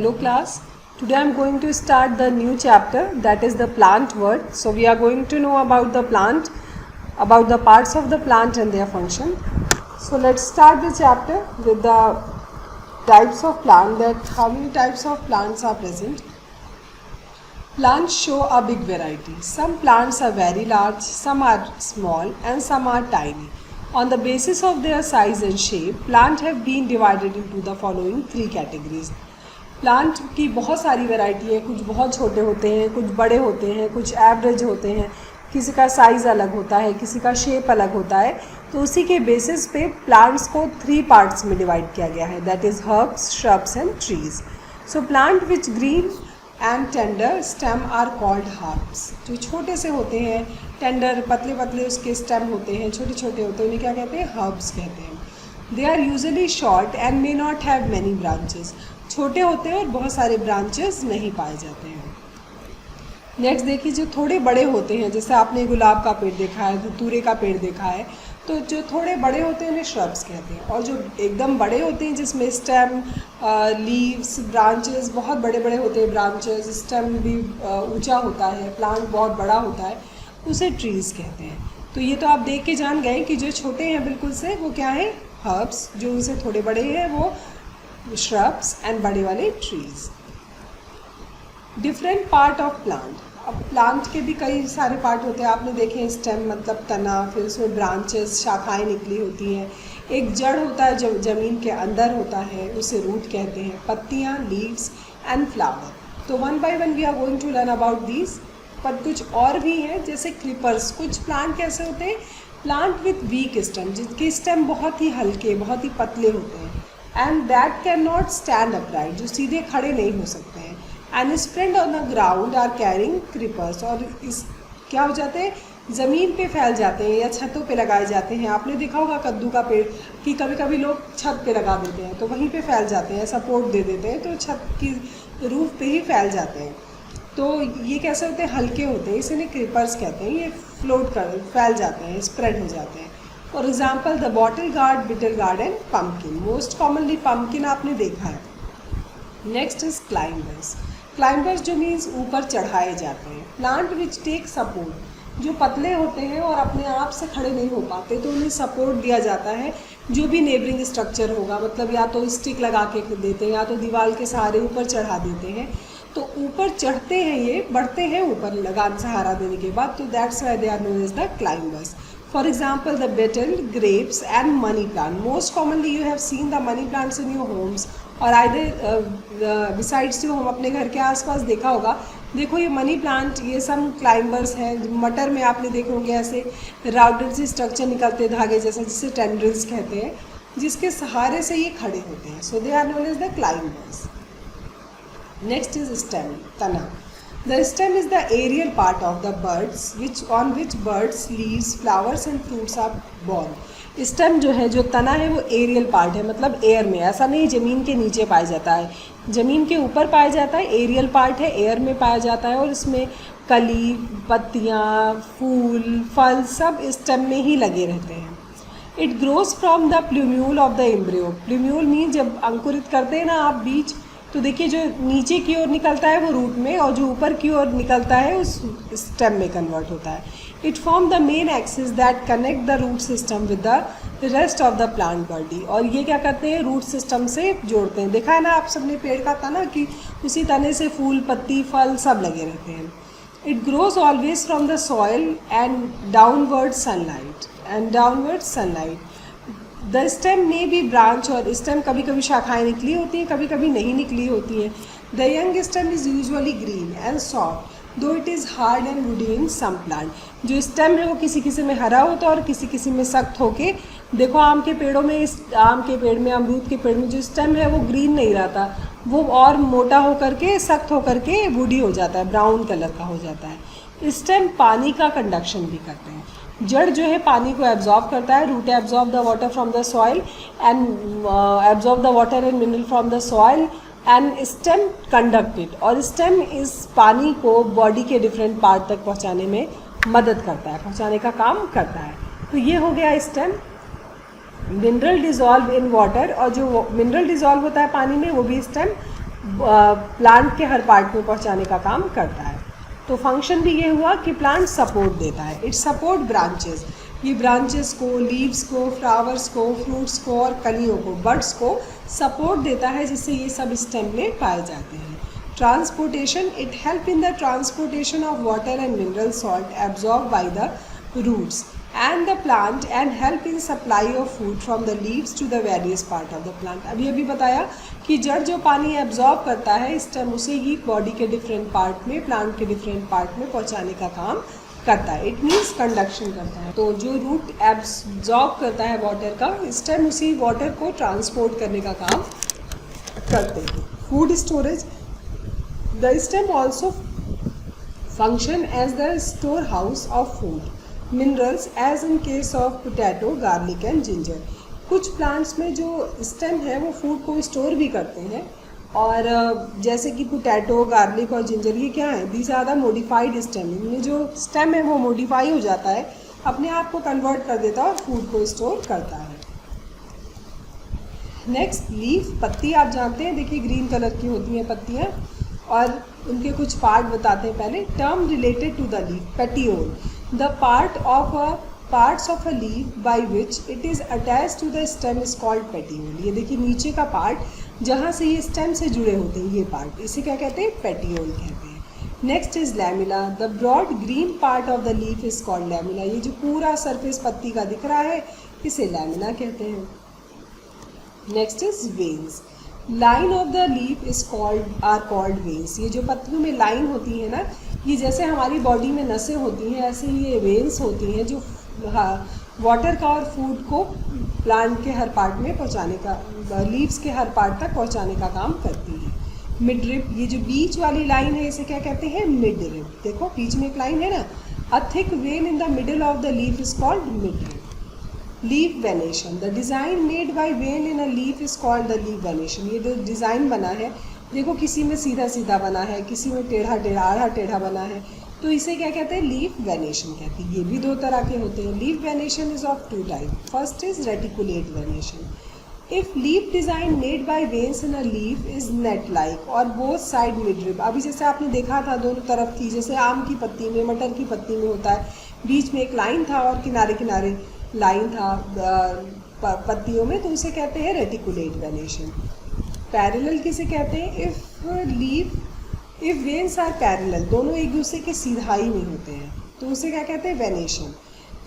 Hello class. Today I am going to start the new chapter, that is the plant world. So we are going to know about the plant, about the parts of the plant and their function. So let's start the chapter with the types of plant, that how many types of plants are present. Plants show a big variety. Some plants are very large, some are small and some are tiny. On the basis of their size and shape, plants have been divided into the following three categories. Plant की बहुत सारी variety है, कुछ बहुत छोटे होते हैं, कुछ बड़े होते हैं, कुछ एवरेज होते हैं, किसी का साइज़ अलग होता है, किसी का शेप अलग होता है. तो उसी के बेसिस पे प्लांट्स को थ्री पार्ट्स में डिवाइड किया गया है, that is herbs, shrubs and trees. So plant which green and tender stem are called herbs. जो छोटे से होते हैं, टेंडर पतले पतले उसके स्टेम होते हैं, छोटे छोटे होते हैं, उन्हें क्या कहते हैं? हर्ब्स कहते हैं. They are usually short and may not have many branches. छोटे होते हैं और बहुत सारे ब्रांचेस नहीं पाए जाते हैं. नेक्स्ट देखिए, जो थोड़े बड़े होते हैं, जैसे आपने गुलाब का पेड़ देखा है, धतूरे का पेड़ देखा है, तो जो थोड़े बड़े होते हैं उन्हें श्रब्स कहते हैं. और जो एकदम बड़े होते हैं, जिसमें स्टेम, लीव्स, ब्रांचेस बहुत बड़े बड़े होते हैं, ब्रांचेस, स्टेम भी ऊंचा होता है, प्लांट बहुत बड़ा होता है, उसे ट्रीज़ कहते हैं. तो ये तो आप देख के जान गए कि जो छोटे हैं बिल्कुल से, वो क्या है? हर्ब्स. जो उनसे थोड़े बड़े हैं वो श्रब्स एंड बड़े वाले trees. Different part of plant. अब प्लांट के भी कई सारे पार्ट होते हैं. आपने देखे स्टेम मतलब तना, फिर उसमें ब्रांचेस, शाखाएं निकली होती हैं. एक जड़ होता है जो ज़मीन के अंदर होता है, उसे रूट कहते हैं. पत्तियाँ, लीव्स एंड फ्लावर. तो one by one we are going to learn about these. पर कुछ और भी हैं, जैसे क्रीपर्स. कुछ प्लांट कैसे होते हैं? प्लांट विथ वीक स्टेम, जिनके स्टेम बहुत ही हल्के, बहुत ही पतले होते हैं. And that can not stand upright, जो सीधे खड़े नहीं हो सकते हैं. And spread on the ground are carrying creepers. और इस क्या हो जाते हैं? ज़मीन पे फैल जाते हैं या छतों पे लगाए जाते हैं. आपने देखा होगा कद्दू का पेड़ कि कभी कभी लोग छत पे लगा देते हैं, तो वहीं पे फैल जाते हैं, सपोर्ट दे देते हैं, तो छत की रूफ पे ही फैल जाते हैं. तो ये कैसे होते हैं? हल्के होते हैं, इसीलिए क्रीपर्स कहते हैं. ये फ्लोट कर फैल जाते हैं, स्प्रेड हो जाते हैं. For example the bottle gourd, bitter gourd and pumpkin. Most commonly pumpkin आपने देखा है. Next is climbers. क्लाइंबर्स जो मीन्स ऊपर चढ़ाए जाते हैं. Plant which take support. जो पतले होते हैं और अपने आप से खड़े नहीं हो पाते, तो उन्हें सपोर्ट दिया जाता है. जो भी नेबरिंग स्ट्रक्चर होगा, मतलब या तो स्टिक लगा के देते हैं या तो दीवार के सहारे ऊपर चढ़ा देते हैं. तो ऊपर चढ़ते हैं, ये बढ़ते हैं ऊपर लगान सहारा देने के बाद. तो that's why they are known as the climbers. For example, the betel, grapes and money plant. Most commonly you have seen the money plants in your homes or either besides जो हम अपने घर के आसपास देखा होगा. देखो ये मनी प्लांट, ये सब क्लाइंबर्स हैं. मटर में आपने देखे होंगे ऐसे राउंडेड से स्ट्रक्चर निकलते धागे जैसा, जिसे टेंड्रिल्स कहते हैं, जिसके सहारे से ये खड़े होते हैं. So they are known as the climbers. Next is stem, तना. The stem is the aerial part of the birds, on which birds, leaves, flowers and fruits are born. Stem जो है, जो तना है, वो एरियल पार्ट है, मतलब air में. ऐसा नहीं ज़मीन के नीचे पाया जाता है, ज़मीन के ऊपर पाया जाता है. एरियल पार्ट है, एयर में पाया जाता है. और इसमें कली, पत्तियाँ, फूल, फल सब स्टेम में ही लगे रहते हैं. It grows from the plumule of the embryo. Plumule mean जब अंकुरित करते हैं ना आप बीज, तो देखिए जो नीचे की ओर निकलता है वो रूट में, और जो ऊपर की ओर निकलता है उस स्टेम में कन्वर्ट होता है. It form the main axis that connect the root system with the rest of the plant body. और ये क्या करते हैं? रूट सिस्टम से जोड़ते हैं. देखा है ना आप सबने पेड़ का तना कि उसी तने से फूल, पत्ती, फल सब लगे रहते हैं. It grows always from the soil and downward sunlight. The stem में भी ब्रांच. और स्टेम कभी कभी शाखाएं निकली होती हैं, कभी कभी नहीं निकली होती हैं. The young stem is usually green and soft, though it is hard and woody in some plant. जो स्टेम है वो किसी किसी में हरा होता है और किसी किसी में सख्त होके. देखो आम के पेड़ों में, आम के पेड़ में, अमरूद के पेड़ में जो स्टेम है वो ग्रीन नहीं रहता, वो और मोटा होकर के, सख्त होकर के वुडी हो जाता है, ब्राउन कलर का हो जाता है. स्टेम पानी का कंडक्शन भी करते हैं. जड़ जो है पानी को एब्जॉर्ब करता है. Root absorb the water from the soil and absorb the water and mineral from the soil and stem conducted. और स्टेम इस पानी को बॉडी के डिफरेंट पार्ट तक पहुंचाने में मदद करता है, पहुंचाने का काम करता है. तो ये हो गया stem. Mineral dissolve in water, और जो मिनरल डिजॉल्व होता है पानी में वो भी स्टेम प्लांट के हर पार्ट में पहुंचाने का काम करता है। तो फंक्शन भी ये हुआ कि प्लांट सपोर्ट देता है, इट सपोर्ट ब्रांचेस, ये ब्रांचेस को, लीव्स को, फ्लावर्स को, फ्रूट्स को और कलियों को, बड्स को सपोर्ट देता है, जिससे ये सब स्टेम में पाए जाते हैं। Transportation, it help in the transportation of water and mineral salt absorb by the roots and the plant and help in supply of food from the leaves to the various part of the plant। अभी बताया कि जड़ जो पानी absorb करता है stem उसे ही body के डिफरेंट पार्ट में, प्लांट के डिफरेंट पार्ट में पहुंचाने का काम करता है, इट मीन्स कंडक्शन करता है। तो जो रूट एब्जॉर्ब करता है वाटर का, स्टेम उसी वाटर को ट्रांसपोर्ट करने का काम करते हैं। Food storage, the stem also function as the store house of food minerals as in case of potato, garlic and ginger. कुछ प्लांट्स में जो स्टेम है वो फूड को स्टोर भी करते हैं, और जैसे कि पोटैटो, गार्लिक और जिंजर, ये क्या है, these are the modified stem. इनमें जो स्टेम है वो मॉडिफाई हो जाता है, अपने आप को कन्वर्ट कर देता है और फूड को स्टोर करता है। नेक्स्ट लीफ, पत्ती आप जानते हैं, देखिए ग्रीन कलर की होती हैं पत्तियाँ, और उनके कुछ पार्ट बताते हैं पहले। Term related to the leaf, petiole, the parts of a leaf by which it is attached to the stem is called petiole। ये देखिए नीचे का पार्ट जहाँ से ये स्टेम से जुड़े होते हैं, ये पार्ट, इसे क्या कहते हैं, पेटियोल कहते हैं। Next is lamina, the broad green part of the leaf is called lamina. ये जो पूरा सरफेस पत्ती का दिख रहा है इसे लैमिला कहते हैं। Next is veins, line of the leaf is called veins. ये जो पत्तियों में लाइन होती है ना, ये जैसे हमारी बॉडी में नसें होती हैं, ऐसे ही ये वेन्स होती हैं जो वाटर का और फूड को प्लांट के हर पार्ट में पहुंचाने का, लीव्स के हर पार्ट तक पहुंचाने का काम करती है। मिड रिब, ये जो बीच वाली लाइन है इसे क्या कहते हैं, मिड रिब। देखो बीच में एक लाइन है ना, a thick when in the middle of the leaf is called mid rib. Leaf venation, the design made bye when in a leaf is called the leaf venation. ये जो design बना है, देखो किसी में सीधा सीधा बना है, किसी में टेढ़ा टेढ़ा, आधा टेढ़ा बना है, तो इसे क्या कहते हैं, लीफ वेनेशन कहते हैं। ये भी दो तरह के होते हैं। Leaf venation is of two type, first is reticulate venation. If leaf design made by veins in a leaf is net like और बोथ साइड मिड रिब। अभी जैसे आपने देखा था दोनों तरफ की, जैसे आम की पत्ती में, मटर की पत्ती में होता है, बीच में एक लाइन था और किनारे किनारे लाइन था पत्तियों में, तो उसे कहते हैं रेटिकुलेट वेनेशन। पैरेलल किसे कहते हैं, इफ वेन्स आर पैरेलल, दोनों एक दूसरे के सीधाई में होते हैं, तो उसे क्या कहते हैं, वेनेशन।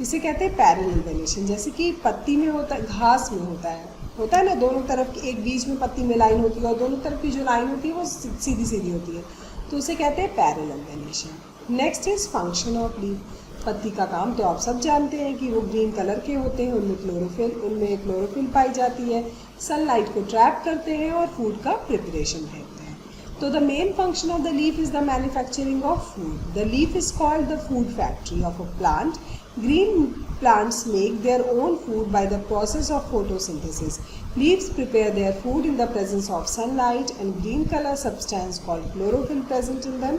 इसे कहते हैं पैरेलल वेनेशन। जैसे कि पत्ती में होता है, घास में होता है ना, दोनों तरफ की, एक बीच में पत्ती में लाइन होती है और दोनों तरफ की जो लाइन होती है वो सीधी सीधी होती है, तो उसे कहते हैं parallel venation. Next is function of leaf. पत्ती का काम तो आप सब जानते हैं कि वो ग्रीन कलर के होते हैं, उनमें क्लोरोफिल पाई जाती है, सनलाइट को ट्रैप करते हैं और फूड का प्रिपरेशन करते हैं। तो the main function of the leaf is the manufacturing of food. The leaf is called the food factory of a plant. Green plants make their own food by the process of photosynthesis. Leaves prepare their food in the presence of sunlight and green color substance called chlorophyll present in them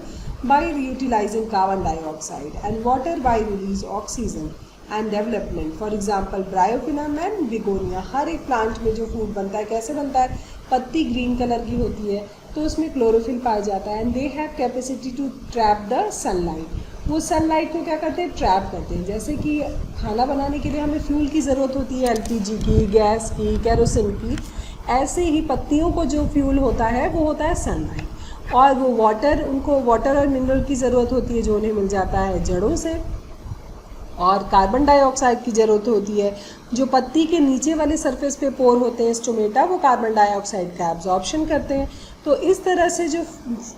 by utilizing carbon dioxide and water by release oxygen and development. For example, Bryophyllum and Begonia. हर एक plant में जो food बनता है कैसे बनता है, पत्ती green colour की होती है तो उसमें क्लोरोफिल पाया जाता है, and they have capacity to trap the sunlight. वो सनलाइट को क्या करते हैं, ट्रैप करते हैं। जैसे कि खाना बनाने के लिए हमें फ्यूल की ज़रूरत होती है, एलपीजी की, गैस की, केरोसिन की, ऐसे ही पत्तियों को जो फ्यूल होता है वो होता है सनलाइट। और वो वाटर, उनको वाटर और मिनरल की ज़रूरत होती है जो उन्हें मिल जाता है जड़ों से, और कार्बन डाइऑक्साइड की ज़रूरत होती है जो पत्ती के नीचे वाले सरफेस पे पोर होते हैं, स्टोमेटा, वो कार्बन डाइऑक्साइड का एब्जॉर्प्शन करते हैं। तो इस तरह से जो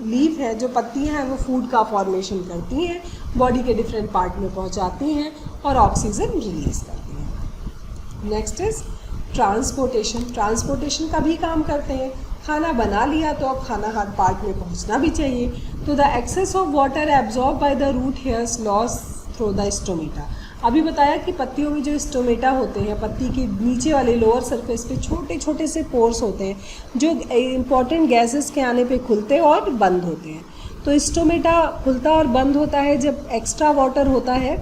लीफ है, जो पत्तियां हैं, वो फूड का फॉर्मेशन करती हैं, बॉडी के डिफरेंट पार्ट में पहुंचाती हैं और ऑक्सीजन रिलीज करती हैं। Next is transportation. ट्रांसपोर्टेशन का भी काम करते हैं। खाना बना लिया तो अब खाना हर पार्ट में पहुंचना भी चाहिए। तो the excess of water absorb by the root hairs loss through the stomata. अभी बताया कि पत्तियों में जो स्टोमेटा होते हैं, पत्ती के नीचे वाले लोअर सरफेस पे छोटे छोटे से पोर्स होते हैं जो इम्पॉर्टेंट गैसेस के आने पे खुलते और बंद होते हैं। तो स्टोमेटा खुलता और बंद होता है जब एक्स्ट्रा वाटर होता है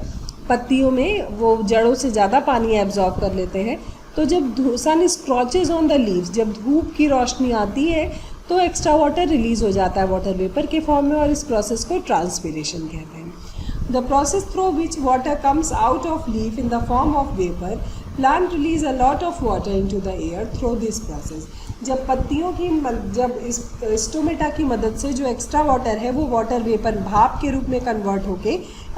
पत्तियों में, वो जड़ों से ज़्यादा पानी एब्जॉर्ब कर लेते हैं। तो जब सन स्क्रॉचेज ऑन द लीव्स, जब धूप की रोशनी आती है तो एक्स्ट्रा वाटर रिलीज हो जाता है वाटर वेपर के फॉर्म में और इस प्रोसेस को ट्रांसपीरेशन कहते हैं. The process through which water comes out of leaf in the form of vapor, plant release a lot of water into the air through this process. जब पत्तियों की जब इस स्टोमेटा की मदद से जो एक्स्ट्रा वाटर है वो वाटर वेपर भाप के रूप में कन्वर्ट होके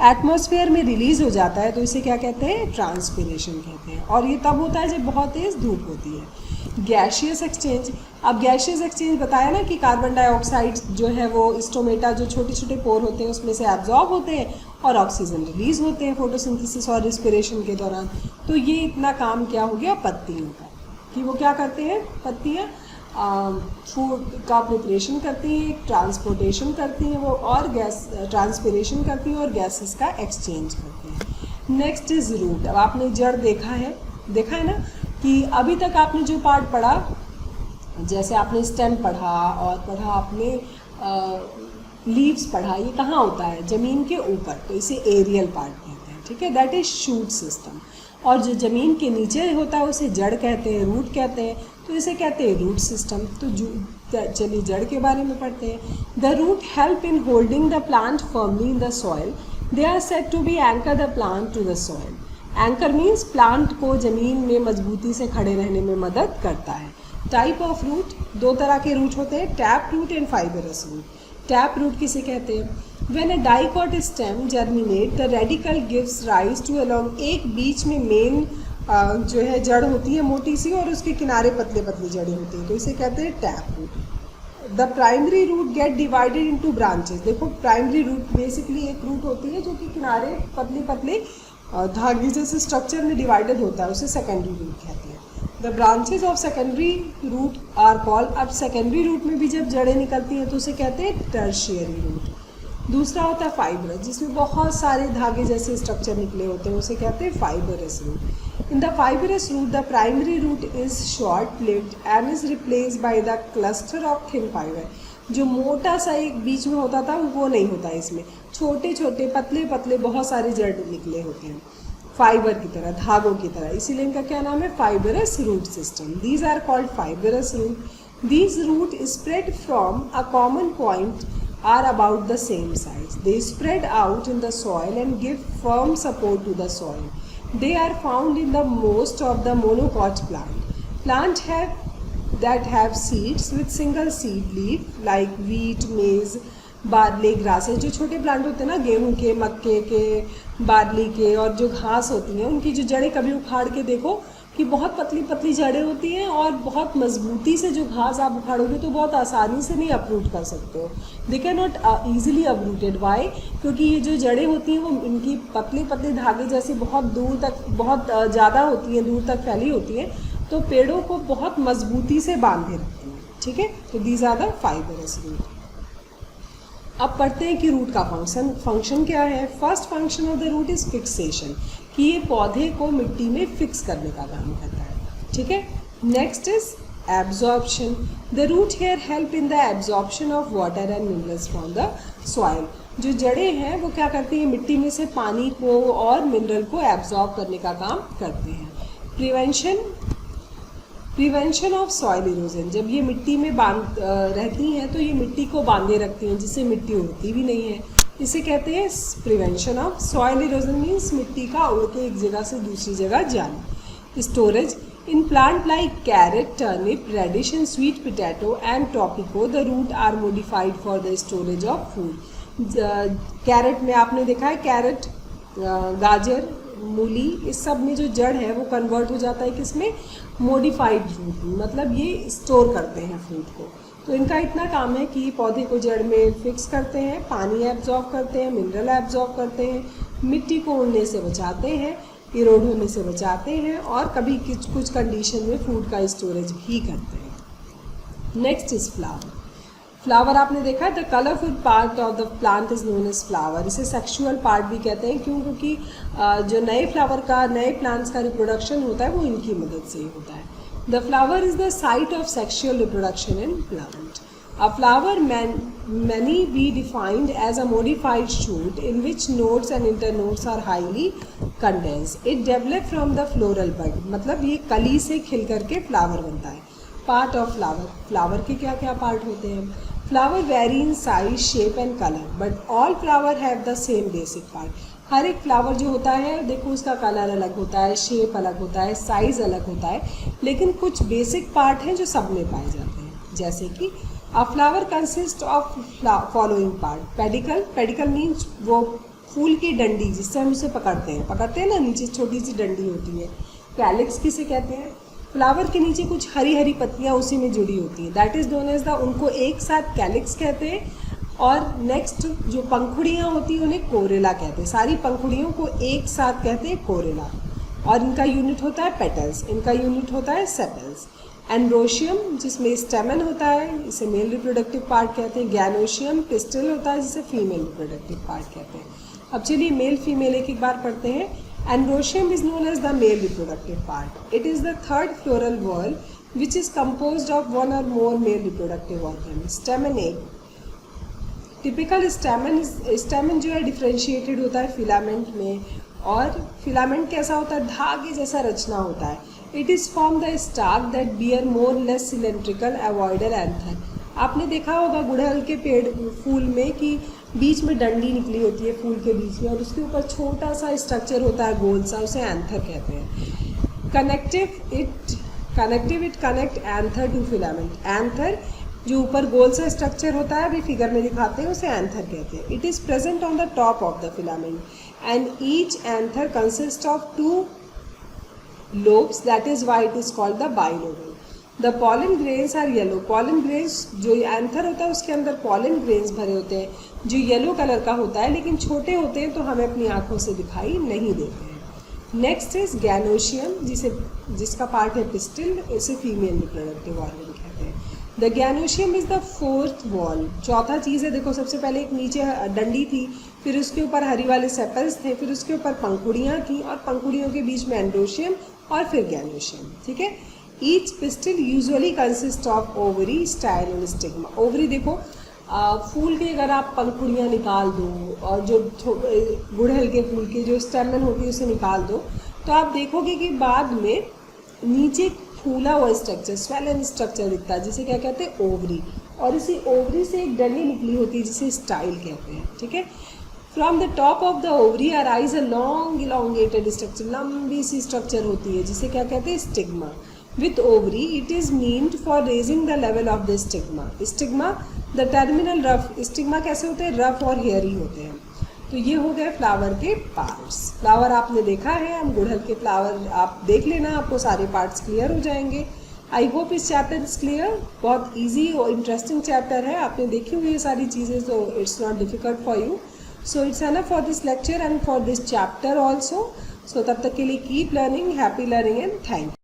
एटमॉस्फेयर में रिलीज हो जाता है, तो इसे क्या कहते हैं? ट्रांसपीरेशन कहते हैं. और ये तब होता है जब बहुत तेज़ धूप होती है. Gaseous exchange. अब गैशियस एक्सचेंज बताया ना कि कार्बन डाइऑक्साइड जो है वो स्टोमेटा जो छोटे छोटे पोर होते हैं उसमें से एब्जॉर्ब होते हैं और ऑक्सीजन रिलीज होते हैं फोटोसिंथेसिस और रिस्पिरेशन के दौरान. तो ये इतना काम क्या हो गया पत्तियों का, कि वो क्या करते हैं? पत्तियाँ फूड का प्रिपरेशन करती हैं, ट्रांसपोर्टेशन करती हैं वो, और गैस ट्रांसपिरेशन करती हैं और गैसेस का एक्सचेंज करती हैं. Next is root. अब आपने जड़ देखा है ना कि अभी तक आपने जो पार्ट पढ़ा, जैसे आपने स्टेम पढ़ा और पढ़ा आपने लीव्स पढ़ा, ये कहाँ होता है? ज़मीन के ऊपर, तो इसे एरियल पार्ट कहते हैं. ठीक है, दैट इज शूट सिस्टम. और जो ज़मीन के नीचे होता है उसे जड़ कहते हैं, रूट कहते हैं, तो इसे कहते हैं रूट सिस्टम. तो चलिए जड़ के बारे में पढ़ते हैं. The root help in holding the plant firmly in the soil. They are said to be anchor the plant to the soil. Anchor means plant को ज़मीन में मजबूती से खड़े रहने में मदद करता है. Type of root. दो तरह के रूट होते हैं, tap root and fibrous root. Tap root किसे कहते हैं? When a dicot stem germinate, the radical gives rise to a long. एक बीच में मेन जो है जड़ होती है मोटी सी और उसके किनारे पतले पतली जड़ें होती हैं, तो इसे कहते हैं tap root. The primary root get divided into branches. देखो प्राइमरी रूट बेसिकली एक रूट होती है जो कि किनारे पतले पतले धागे जैसे स्ट्रक्चर में डिवाइडेड होता है, उसे सेकेंडरी रूट कहते हैं. The branches of secondary root are called. अब सेकेंडरी रूट में भी जब जड़ें निकलती हैं तो उसे कहते हैं टर्शियरी रूट. दूसरा होता है फाइबरस, जिसमें बहुत सारे धागे जैसे स्ट्रक्चर निकले होते हैं, उसे कहते हैं fibrous root. In the fibrous root the primary root is short lived and is replace by the cluster of thin fibre. जो मोटा सा एक बीच में होता था वो नहीं होता, इसमें छोटे छोटे पतले पतले बहुत सारे जड़ निकले होते हैं फाइबर की तरह, धागों की तरह, इसीलिए इनका क्या नाम है? Fibrous root system. These are called fibrous root. These root spread from a common point are about the same size. They spread out in the soil and give firm support to the soil. They are found in the most of the monocot plant. Plant that have seeds with single seed leaf like wheat, maize, barley, grasses. जो छोटे plant होते हैं ना, गेहूं के, मक्के के, barley के, और जो घास होती हैं उनकी जो जड़ें कभी उखाड़ के देखो कि बहुत पतली पतली जड़ें होती हैं और बहुत मजबूती से जो घास आप उखाड़ोगे तो बहुत आसानी से नहीं अपरूट कर सकते हो. They can not easily uprooted. Why? क्योंकि ये जो जड़ें होती हैं वो इनकी पतले पतले धागे जैसे बहुत दूर तक, बहुत ज़्यादा होती हैं, दूर तक फैली होती हैं, तो पेड़ों को बहुत मजबूती से बांधे रखती हैं. ठीक है, तो these are the fibrous root. अब पढ़ते हैं कि रूट का फंक्शन क्या है. First function of the root is fixation, कि ये पौधे को मिट्टी में फिक्स करने का काम करता है. ठीक है. Next is absorption. The root hair help in the absorption of water and minerals from the soil. जो जड़ें हैं वो क्या करती हैं? मिट्टी में से पानी को और मिनरल को एब्जॉर्ब करने का काम करते हैं. Prevention of soil erosion. जब ये मिट्टी में रहती हैं तो ये मिट्टी को बांधे रखती हैं, जिससे मिट्टी उड़ती भी नहीं है. इसे कहते हैं prevention of soil erosion. Means मिट्टी का उड़ के एक जगह से दूसरी जगह जाना. Storage. In plant like carrot, turnip, radish and sweet potato and tapioca the root are modified for the storage of food. Carrot में आपने देखा है, कैरेट, गाजर, मूली, इस सब में जो जड़ है वो कन्वर्ट हो जाता है किसमें? मॉडिफाइड रूट में. मतलब ये स्टोर करते हैं फूड को. तो इनका इतना काम है कि पौधे को जड़ में फिक्स करते हैं, पानी एब्जॉर्ब करते हैं, मिनरल एब्जॉर्ब करते हैं, मिट्टी को उड़ने से बचाते हैं, इरोड होने से बचाते हैं, और कभी कुछ कंडीशन में फूड का स्टोरेज भी करते हैं. Next is flower. फ्लावर आपने देखा, the colourful part of the plant is known as flower. इसे सेक्सुअल पार्ट भी कहते हैं. क्यों? क्योंकि जो नए फ्लावर का, नए प्लांट्स का रिप्रोडक्शन होता है वो इनकी मदद से ही होता है. The flower is the site of sexual reproduction in plant. A flower many be defined as a modified shoot in which nodes and internodes are highly condensed. It develop from the floral bud. मतलब ये कली से खिल करके flower बनता है. Part of flower, flower के क्या क्या पार्ट होते हैं? Flower vary in size, shape and colour, but all flower have the same basic part. हर एक फ्लावर जो होता है देखो उसका कलर अलग होता है, शेप अलग होता है, साइज़ अलग होता है, लेकिन कुछ बेसिक पार्ट हैं जो सब में पाए जाते हैं। जैसे कि अ flower consist of following part, pedicle, pedicle means वो फूल की डंडी जिससे हम उसे पकड़ते हैं ना, नीचे छोटी सी डंडी होती है। कैलिक्स किसे कहते हैं? फ्लावर के नीचे कुछ हरी हरी पत्तियाँ उसी में जुड़ी होती हैं, that is known as the, उनको एक साथ कैलिक्स कहते हैं। और नेक्स्ट जो पंखुड़ियाँ होती हैं उन्हें कोरेला कहते हैं, सारी पंखुड़ियों को एक साथ कहते हैं कोरेला। और इनका यूनिट होता है पेटल्स, इनका यूनिट होता है सेपल्स। एंड्रोशियम जिसमें स्टेमन होता है, इसे मेल रिप्रोडक्टिव पार्ट कहते हैं। गैनोशियम पिस्टल होता है, जिसे फीमेल रिप्रोडक्टिव पार्ट कहते हैं। अब चलिए मेल फीमेल एक एक बार पढ़ते हैं। Androecium is known as the male reproductive part. It is the third floral whorl which is composed of one or more male reproductive organs. Stamen egg, typical स्टेमन जो है डिफ्रेंशिएटेड होता है फिलामेंट में, और फिलामेंट कैसा होता है? धागे जैसा रचना होता है। It is form the stalk that bear more less cylindrical ovoidal anther. आपने देखा होगा गुड़हल के पेड़ फूल में कि बीच में डंडी निकली होती है फूल के बीच में, और उसके ऊपर छोटा सा स्ट्रक्चर होता है गोल सा, उसे एंथर कहते हैं। Connective it connect anther to filament. Anther जो ऊपर गोल सा स्ट्रक्चर होता है, अभी फिगर में दिखाते हैं, उसे एंथर कहते हैं। It is present on the top of the filament and each anther consist of 2 lobes, that is why it is called the bilobe. The pollen grains are yellow. pollen grains जो anther होता है उसके अंदर pollen grains भरे होते हैं जो yellow colour का होता है, लेकिन छोटे होते हैं तो हमें अपनी आँखों से दिखाई नहीं देते हैं। नेक्स्ट इज गैनोशियम, जिसका पार्ट है पिस्टिल, इसे फीमेल रिप्रोडक्टिव ऑर्गन कहते हैं। The gynoecium is the fourth whorl. चौथा चीज़ है, देखो सबसे पहले एक नीचे डंडी थी, फिर उसके ऊपर हरी वाले सेपल्स थे, फिर उसके ऊपर पंखुड़ियाँ थी, और पंखुड़ियों के बीच में एंड्रोशियम और फिर गैनोशियम। ठीक है। Each pistil usually consist of ovary, style and stigma. Ovary देखो फूल के अगर आप पंखुड़ियाँ निकाल दो और जो गुड़हल के फूल की जो स्टेमन होती है उसे निकाल दो, तो आप देखोगे कि बाद में नीचे फूला हुआ स्ट्रक्चर, स्वेलन स्ट्रक्चर दिखता है, जिसे क्या कहते हैं? ओवरी। और इसी ओवरी से एक डंडी निकली होती है जिसे स्टाइल कहते हैं। ठीक है। From the top of the ovary arise a long elongated structure, लंबी सी स्ट्रक्चर होती है जिसे क्या कहते हैं? Stigma. With ovary it is meant for raising the level of the stigma. Stigma the terminal rough, stigma कैसे होते हैं? रफ और हेयरी होते हैं। तो ये हो गए फ्लावर के पार्ट्स। फ्लावर आपने देखा है, हम गुड़हल के फ्लावर आप देख लेना, आपको सारे पार्ट्स क्लियर हो जाएंगे। आई होप इस चैप्टर इज क्लियर। बहुत इजी और इंटरेस्टिंग चैप्टर है, आपने देखी हुई ये सारी चीज़ें, तो it's not difficult for you. So it's enough for this lecture and for this chapter also. So तब तक के लिए keep learning, happy learning and thank you.